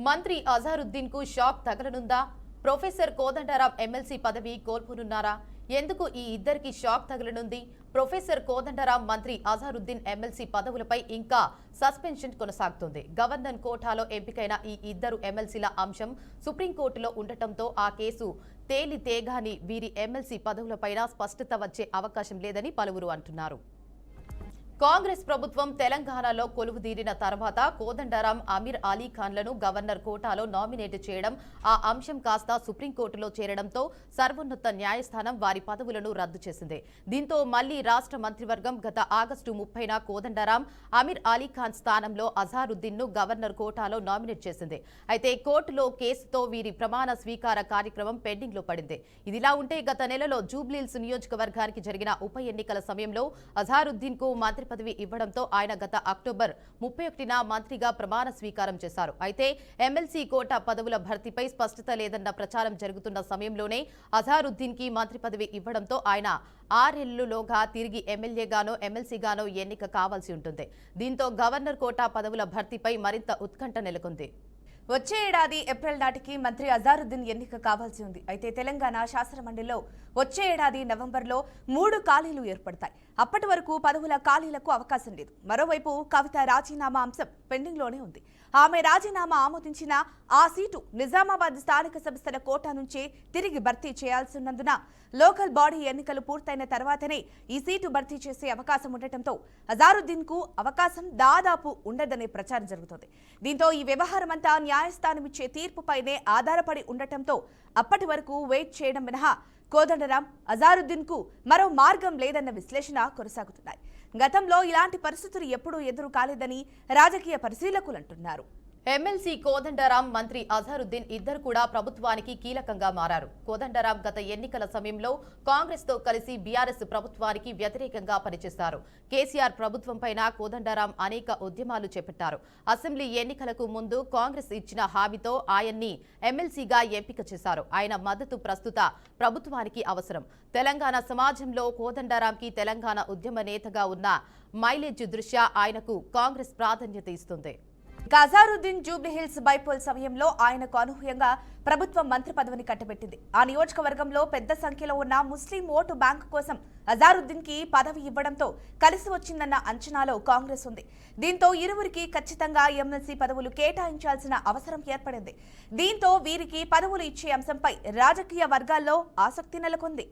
మంత్రి అజారుద్దీన్ కు shock తగలనుందా? Professor Kodandaram MLC పదవి కోల్పోనున్నారా? ఎందుకు ఈ ఇద్దరికి షాక్ తగలనుంది? ప్రొఫెసర్ కోదండరాం, మంత్రి అజారుద్దీన్ ఎమ్మెల్సీ పదవులపై ఇంకా సస్పెన్షన్ కొనసాగుతుంది. గవర్నర్ కోటాలో ఎంపికైన ఈ ఇద్దరు ఎమ్మెల్సీల అంశం సుప్రీంకోర్టులో ఉండటంతో ఆ కేసు తేలితేగాని వీరి ఎమ్మెల్సీ పదవులపైన స్పష్టత వచ్చే అవకాశం లేదని పలువురు అంటున్నారు. కాంగ్రెస్ ప్రభుత్వం తెలంగాణలో కొలువుదీరిన తర్వాత కోదండరాం, అమీర్ అలీ ఖాన్లను గవర్నర్ కోటాలో నామినేట్ చేయడం, ఆ అంశం కాస్త సుప్రీంకోర్టులో చేరడంతో సర్వోన్నత న్యాయస్థానం వారి పదవులను రద్దు చేసింది. దీంతో మళ్లీ రాష్ట్ర మంత్రివర్గం గత ఆగస్టు 30న కోదండరాం, అమీర్ అలీ ఖాన్ స్థానంలో అజారుద్దీన్ ను గవర్నర్ కోటాలో నామినేట్ చేసింది. అయితే కోర్టులో కేసుతో వీరి ప్రమాణ స్వీకార కార్యక్రమం పెండింగ్ లో పడింది. ఇదిలా ఉంటే గత నెలలో జూబ్లీహిల్స్ నియోజకవర్గానికి జరిగిన ఉప ఎన్నికల సమయంలో అజారుద్దీన్ కు మంత్రి పదవి ఇవ్వడంతో ఆయన గత అక్టోబర్ 31న మంత్రిగా ప్రమాణ స్వీకారం చేశారు. అయితే ఎమ్మెల్సీ కోటా పదవుల భర్తీపై స్పష్టత లేదన్న ప్రచారం జరుగుతున్న సమయంలోనే అజారుద్దీన్ కి మంత్రి పదవి ఇవ్వడంతో ఆయన 6 ఏళ్లలోగా తిరిగి ఎమ్మెల్యేగానో ఎమ్మెల్సీగానో ఎన్నిక కావాల్సి ఉంటుంది. దీంతో గవర్నర్ కోటా పదవుల భర్తీపై మరింత ఉత్కంఠ నెలకొంది. వచ్చే ఏడాది ఏప్రిల్ నాటికి మంత్రి అజారుద్దీన్ ఎన్నిక కావాల్సి ఉంది. అయితే తెలంగాణ శాసనమండలిలో వచ్చే ఏడాది నవంబర్లో 3 ఖాళీలు ఏర్పడతాయి. అప్పటి వరకు పదవుల ఖాళీలకు అవకాశం లేదు. మరోవైపు కవిత రాజీనామా అంశం పెండింగ్లోనే ఉంది. ఆమె రాజీనామా ఆమోదించిన ఆ సీటు నిజామాబాద్ స్థానిక సంస్థల కోటా నుంచే తిరిగి భర్తీ చేయాల్సి ఉన్నందున లోకల్ బాడీ ఎన్నికలు పూర్తయిన తర్వాతనే ఈ సీటు భర్తీ చేసే అవకాశం ఉండటంతో అజారుద్దీన్ కు అవకాశం దాదాపు ఉండదనే ప్రచారం జరుగుతోంది. దీంతో ఈ వ్యవహారమంతా న్యాయస్థానం ఇచ్చే తీర్పుపైనే ఆధారపడి ఉండటంతో అప్పటి వరకు వెయిట్ చేయడం మినహా కోదండరాం, అజారుద్దీన్ కు మరో మార్గం లేదన్న విశ్లేషణ కొనసాగుతున్నాయి. గతంలో ఇలాంటి పరిస్థితులు ఎప్పుడూ ఎదురు కాలేదని రాజకీయ పరిశీలకులు అంటున్నారు. ఎమ్మెల్సీ కోదండరాం, మంత్రి అజారుద్దీన్ ఇద్దరు కూడా ప్రభుత్వానికి కీలకంగా మారారు. కోదండరాం గత ఎన్నికల సమయంలో కాంగ్రెస్ తో కలిసి బీఆర్ఎస్ ప్రభుత్వానికి వ్యతిరేకంగా పనిచేశారు. కేసీఆర్ ప్రభుత్వంపైన కోదండరాం అనేక ఉద్యమాలు చేపట్టారు. అసెంబ్లీ ఎన్నికలకు ముందు కాంగ్రెస్ ఇచ్చిన హామీతో ఆయన్ని ఎమ్మెల్సీగా ఎంపిక చేశారు. ఆయన మద్దతు ప్రస్తుత ప్రభుత్వానికి అవసరం. తెలంగాణ సమాజంలో కోదండరాంకి తెలంగాణ ఉద్యమ నేతగా ఉన్న మైలేజ్ దృష్ట్యా ఆయనకు కాంగ్రెస్ ప్రాధాన్యత ఇస్తుంది. అజారుద్దీన్ జూబ్లీహిల్స్ బైపోల్ సమయంలో ఆయనకు అనూహ్యంగా ప్రభుత్వం మంత్రి పదవిని కట్టబెట్టింది. ఆ నియోజకవర్గంలో పెద్ద సంఖ్యలో ఉన్న ముస్లిం ఓటు బ్యాంకు కోసం అజారుద్దీన్ కి పదవి ఇవ్వడంతో కలిసి వచ్చిందన్న అంచనాలో కాంగ్రెస్ ఉంది. దీంతో ఇరువురికి ఖచ్చితంగా ఎమ్మెల్సీ పదవులు కేటాయించాల్సిన అవసరం ఏర్పడింది. దీంతో వీరికి పదవులు ఇచ్చే అంశంపై రాజకీయ వర్గాల్లో ఆసక్తి నెలకొంది.